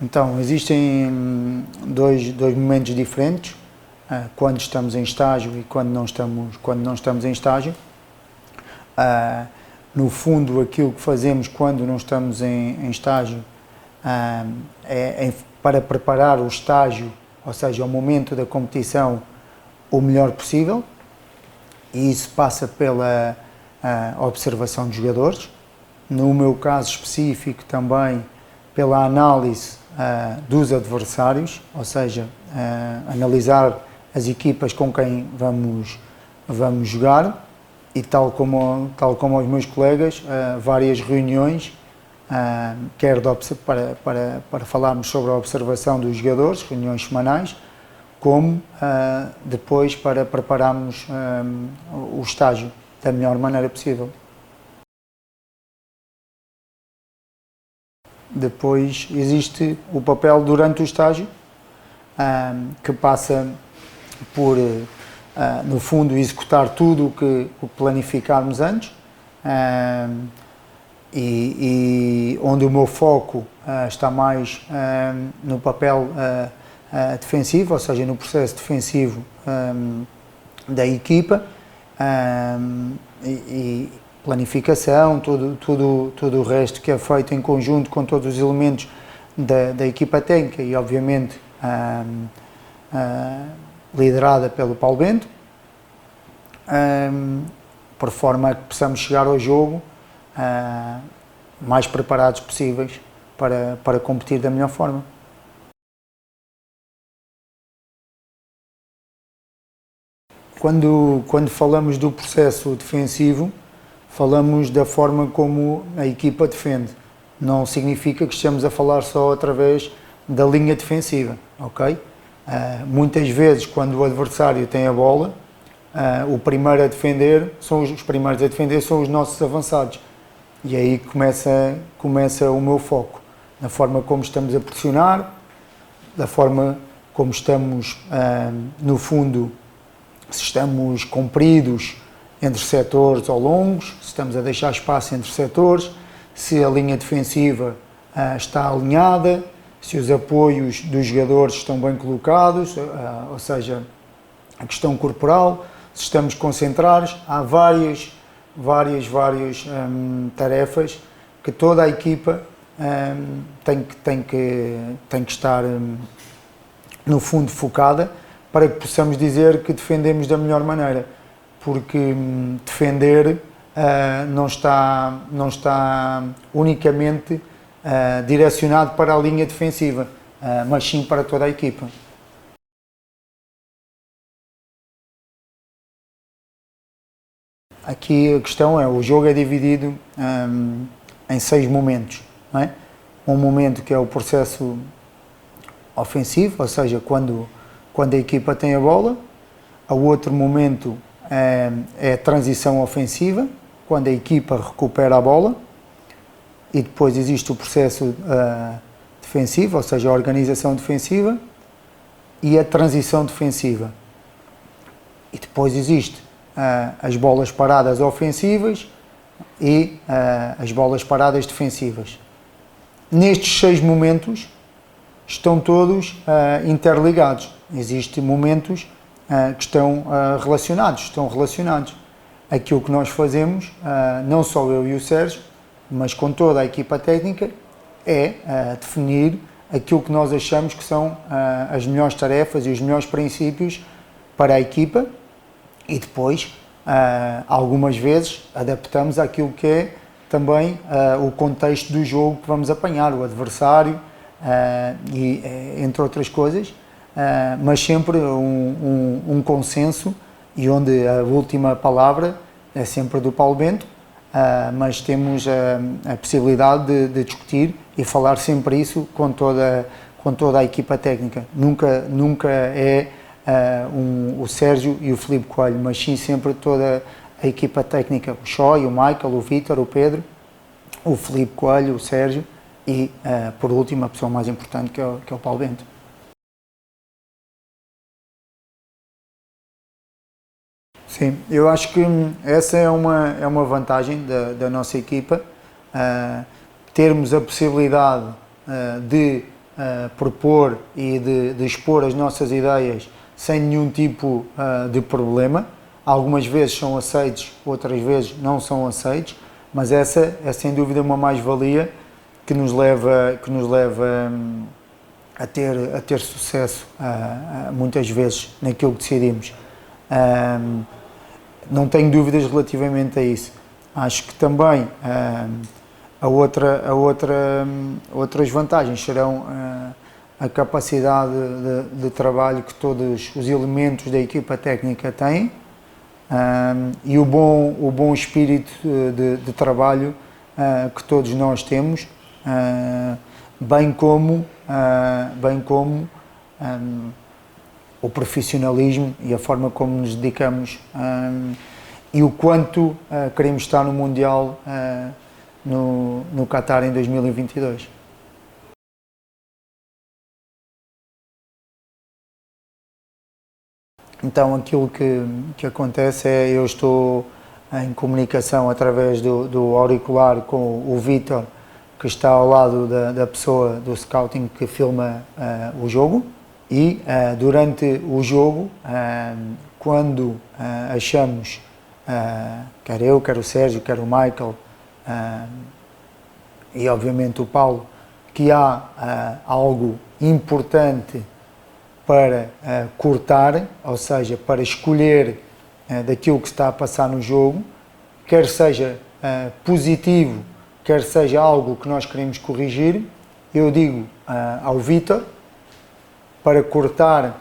Então, existem dois momentos diferentes, quando estamos em estágio e quando não estamos em estágio. No fundo, aquilo que fazemos quando não estamos em estágio é para preparar o estágio, ou seja, o momento da competição, o melhor possível, e isso passa pela observação dos jogadores. No meu caso específico também pela análise dos adversários, ou seja, analisar as equipas com quem vamos jogar, e tal como os meus colegas, várias reuniões, quer para falarmos sobre a observação dos jogadores, reuniões semanais, como depois para prepararmos o estágio da melhor maneira possível. Depois existe o papel durante o estágio, que passa por, no fundo, executar tudo o que planificarmos antes, e onde o meu foco está mais no papel defensivo, ou seja, no processo defensivo da equipa, e planificação, tudo o resto que é feito em conjunto com todos os elementos da equipa técnica e, obviamente, liderada pelo Paulo Bento, por forma a que possamos chegar ao jogo mais preparados possíveis para competir da melhor forma. Quando falamos do processo defensivo, falamos da forma como a equipa defende. Não significa que estejamos a falar só através da linha defensiva, ok? Muitas vezes, quando o adversário tem a bola, os primeiros a defender são os nossos avançados. E aí começa o meu foco, na forma como estamos a pressionar, da forma como estamos, no fundo, se estamos compridos entre setores ou longos, se estamos a deixar espaço entre setores, se a linha defensiva está alinhada, se os apoios dos jogadores estão bem colocados, ou seja, a questão corporal, se estamos concentrados. Há várias tarefas que toda a equipa tem que estar, no fundo, focada, para que possamos dizer que defendemos da melhor maneira, porque defender não está unicamente direcionado para a linha defensiva, mas sim para toda a equipa. Aqui a questão é, o jogo é dividido em 6 momentos, não é? Um momento que é o processo ofensivo, ou seja, quando a equipa tem a bola. O outro momento é a transição ofensiva, quando a equipa recupera a bola. E depois existe o processo defensivo, ou seja, a organização defensiva e a transição defensiva. E depois existe as bolas paradas ofensivas e as bolas paradas defensivas. Nestes 6 momentos estão todos interligados. Existem momentos que estão relacionados. Aquilo que nós fazemos, não só eu e o Sérgio, mas com toda a equipa técnica, é definir aquilo que nós achamos que são as melhores tarefas e os melhores princípios para a equipa, e depois, algumas vezes, adaptamos àquilo que é também o contexto do jogo que vamos apanhar, o adversário, e entre outras coisas, mas sempre um consenso, e onde a última palavra é sempre do Paulo Bento, mas temos a possibilidade de discutir e falar sempre isso com toda a equipa técnica. Nunca é o Sérgio e o Filipe Coelho, mas sim sempre toda a equipa técnica, o Choi, o Michael, o Vítor, o Pedro, o Filipe Coelho, o Sérgio e, por último, a pessoa mais importante, que é o Paulo Bento. Sim, eu acho que essa é uma vantagem da nossa equipa, termos a possibilidade de propor e de expor as nossas ideias sem nenhum tipo de problema. Algumas vezes são aceitos, outras vezes não são aceitos, mas essa é sem dúvida uma mais-valia que nos leva a ter sucesso muitas vezes naquilo que decidimos. Não tenho dúvidas relativamente a isso. Acho que também outras vantagens serão a capacidade de trabalho que todos os elementos da equipa técnica têm e o bom espírito de trabalho que todos nós temos, bem como o profissionalismo e a forma como nos dedicamos e o quanto queremos estar no Mundial no Qatar em 2022. Então aquilo que acontece é eu estou em comunicação através do auricular com o Vítor, que está ao lado da pessoa do scouting que filma o jogo, e durante o jogo, quando achamos, quer eu, quer o Sérgio, quer o Michael e obviamente o Paulo, que há algo importante para cortar, ou seja, para escolher daquilo que está a passar no jogo, quer seja positivo, quer seja algo que nós queremos corrigir, eu digo ao Vítor para cortar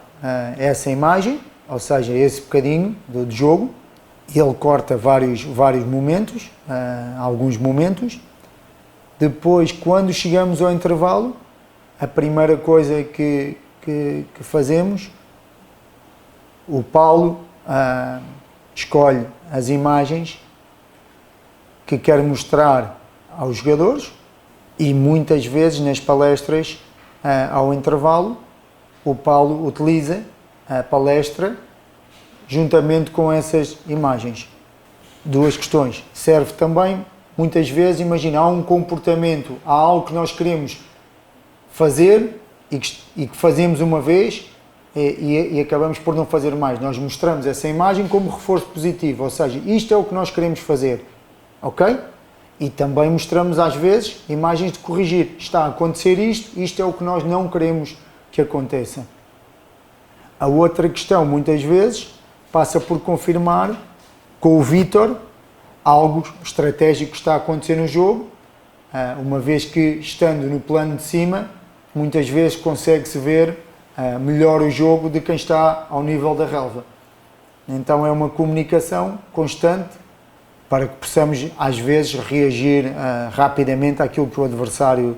essa imagem, ou seja, esse bocadinho do jogo, ele corta vários momentos, alguns momentos. Depois, quando chegamos ao intervalo, a primeira coisa que fazemos, o Paulo escolhe as imagens que quer mostrar aos jogadores e muitas vezes nas palestras ao intervalo o Paulo utiliza a palestra juntamente com essas imagens. Duas questões. Serve também, muitas vezes, imagina, há um comportamento, há algo que nós queremos fazer e que fazemos uma vez e acabamos por não fazer mais. Nós mostramos essa imagem como reforço positivo, ou seja, isto é o que nós queremos fazer, ok? E também mostramos às vezes imagens de corrigir. Está a acontecer isto é o que nós não queremos que aconteça. A outra questão, muitas vezes, passa por confirmar com o Vítor algo estratégico que está a acontecer no jogo, uma vez que, estando no plano de cima, muitas vezes consegue-se ver melhor o jogo de quem está ao nível da relva. Então é uma comunicação constante para que possamos, às vezes, reagir rapidamente àquilo que o adversário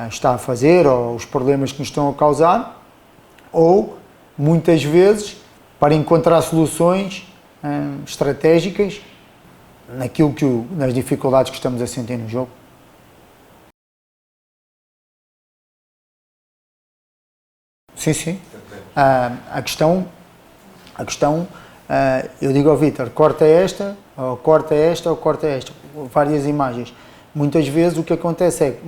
está a fazer ou os problemas que nos estão a causar, ou, muitas vezes, para encontrar soluções estratégicas nas dificuldades que estamos a sentir no jogo. Sim. A questão, eu digo ao Vítor, corta esta, ou corta esta, ou corta esta, várias imagens. Muitas vezes o que acontece é que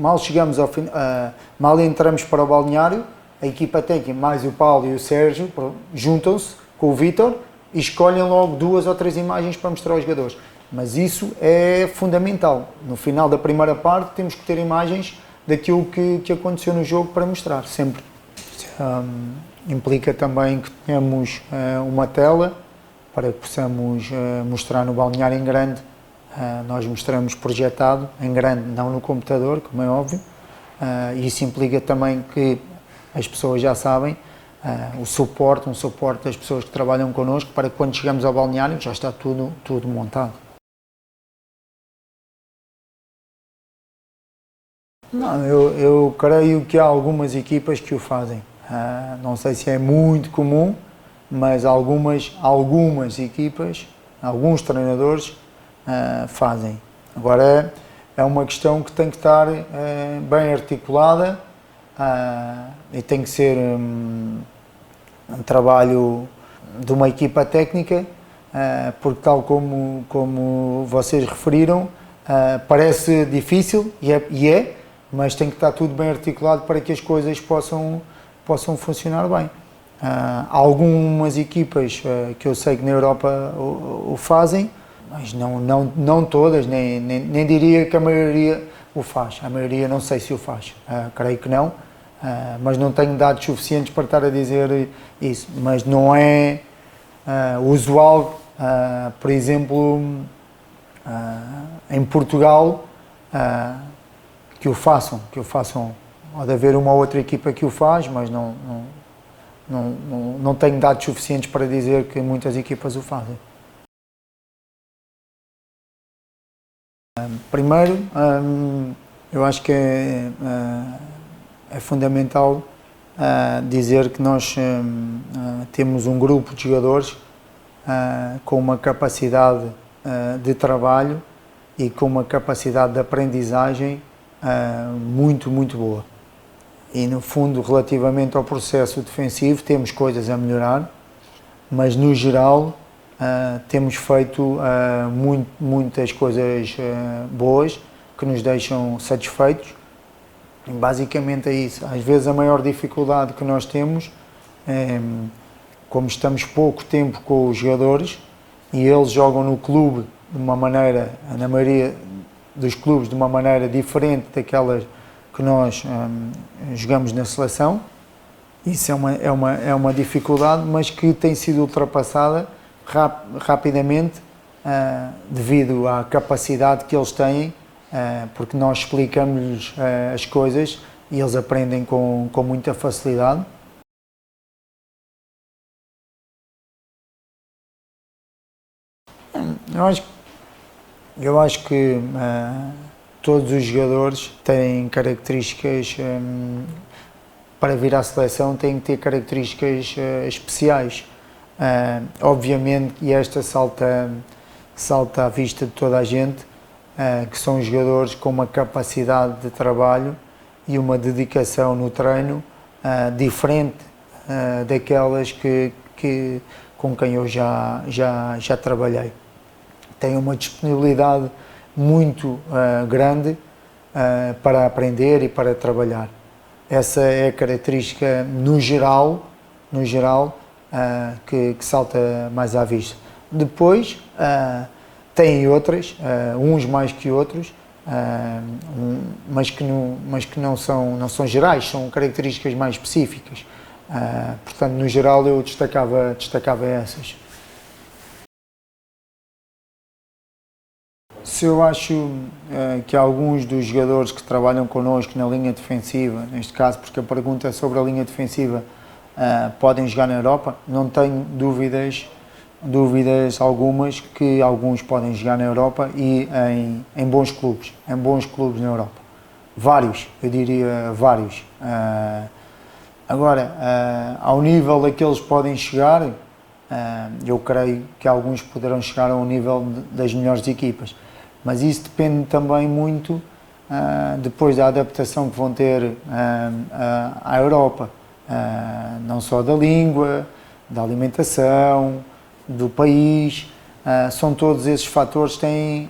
mal entramos para o balneário, a equipa técnica, mais o Paulo e o Sérgio, juntam-se com o Vítor e escolhem logo 2 ou 3 imagens para mostrar aos jogadores. Mas isso é fundamental. No final da primeira parte temos que ter imagens daquilo que aconteceu no jogo para mostrar, sempre. Implica também que tenhamos uma tela para que possamos mostrar no balneário em grande. Nós mostramos projetado em grande, não no computador, como é óbvio. Isso implica também que as pessoas já sabem um suporte das pessoas que trabalham connosco para que quando chegamos ao balneário já está tudo montado. Não, eu creio que há algumas equipas que o fazem. Não sei se é muito comum, mas algumas equipas, alguns treinadores fazem. Agora é uma questão que tem que estar bem articulada e tem que ser um trabalho de uma equipa técnica, porque tal como vocês referiram, parece difícil e é, mas tem que estar tudo bem articulado para que as coisas possam funcionar bem. Há algumas equipas que eu sei que na Europa o fazem, mas não todas, nem diria que a maioria o faz. A maioria não sei se o faz, creio que não, mas não tenho dados suficientes para estar a dizer isso. Mas não é usual, por exemplo, em Portugal, que o façam. Pode haver uma ou outra equipa que o faz, mas não tenho dados suficientes para dizer que muitas equipas o fazem. Primeiro, eu acho que é fundamental dizer que nós temos um grupo de jogadores com uma capacidade de trabalho e com uma capacidade de aprendizagem muito boa. E no fundo, relativamente ao processo defensivo, temos coisas a melhorar, mas no geral temos feito muitas coisas boas que nos deixam satisfeitos. E basicamente é isso. Às vezes a maior dificuldade que nós temos é, como estamos pouco tempo com os jogadores e eles jogam no clube de uma maneira, na maioria dos clubes, de uma maneira diferente daquelas que nós jogamos na seleção. Isso é uma dificuldade, mas que tem sido ultrapassada rapidamente devido à capacidade que eles têm, porque nós explicamos-lhes as coisas e eles aprendem com muita facilidade. Eu acho que todos os jogadores têm características, para vir à seleção têm que ter características especiais. Obviamente, e esta salta à vista de toda a gente, que são jogadores com uma capacidade de trabalho e uma dedicação no treino diferente daquelas com quem eu já trabalhei. Têm uma disponibilidade muito grande para aprender e para trabalhar. Essa é a característica, no geral, que salta mais à vista. Depois, têm outras, uns mais que outros, mas que não são gerais, são características mais específicas. Portanto, no geral, eu destacava essas. Se eu acho que alguns dos jogadores que trabalham connosco na linha defensiva, neste caso, porque a pergunta é sobre a linha defensiva, podem jogar na Europa, não tenho dúvidas algumas que alguns podem jogar na Europa e em bons clubes na Europa. Vários, eu diria vários. Agora, ao nível a que eles podem chegar, eu creio que alguns poderão chegar ao nível das melhores equipas. Mas isso depende também muito depois da adaptação que vão ter à Europa, não só da língua, da alimentação, do país, são todos esses fatores que têm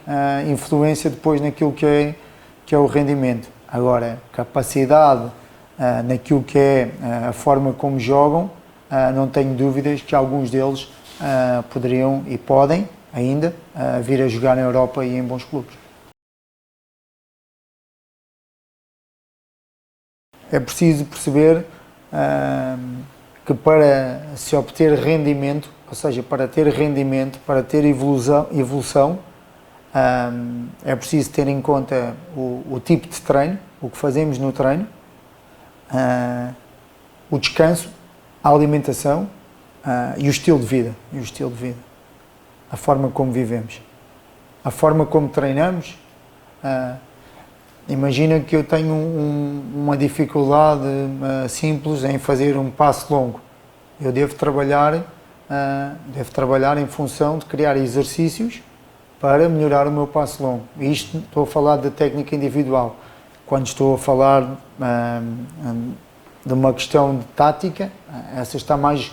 influência depois naquilo que é o rendimento. Agora, capacidade naquilo que é a forma como jogam, não tenho dúvidas que alguns deles poderiam e podem ainda vir a jogar na Europa e em bons clubes. É preciso perceber que para se obter rendimento, ou seja, para ter rendimento, para ter evolução, é preciso ter em conta o tipo de treino, o que fazemos no treino, o descanso, a alimentação e o estilo de vida. A forma como vivemos, a forma como treinamos. Imagina que eu tenho uma dificuldade simples em fazer um passo longo. Eu devo trabalhar em função de criar exercícios para melhorar o meu passo longo. Isto estou a falar da técnica individual. Quando estou a falar de uma questão de tática, essa está mais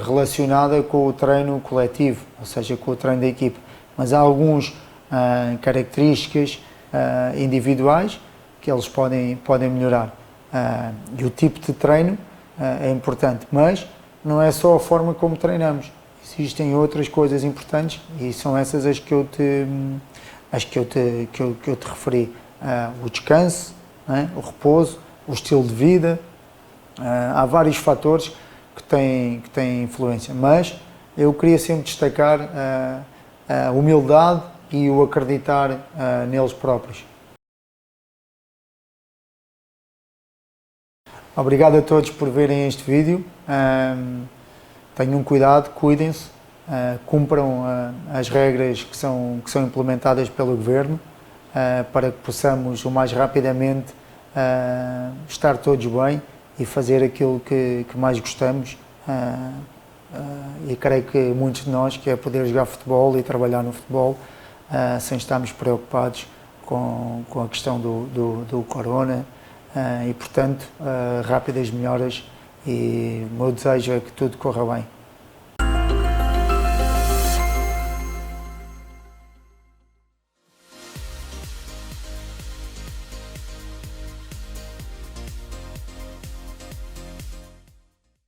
relacionada com o treino coletivo, ou seja, com o treino da equipe. Mas há algumas características individuais que eles podem melhorar. E o tipo de treino é importante, mas não é só a forma como treinamos. Existem outras coisas importantes e são essas as que eu te referi. O descanso, o repouso, o estilo de vida. Há vários fatores que têm influência, mas eu queria sempre destacar a humildade e o acreditar neles próprios. Obrigado a todos por verem este vídeo. Tenham cuidado, cuidem-se, cumpram as regras que são implementadas pelo Governo, para que possamos o mais rapidamente estar todos bem e fazer aquilo que mais gostamos, e creio que muitos de nós, que é poder jogar futebol e trabalhar no futebol, sem estarmos preocupados com a questão do corona, e portanto rápidas melhoras, e o meu desejo é que tudo corra bem.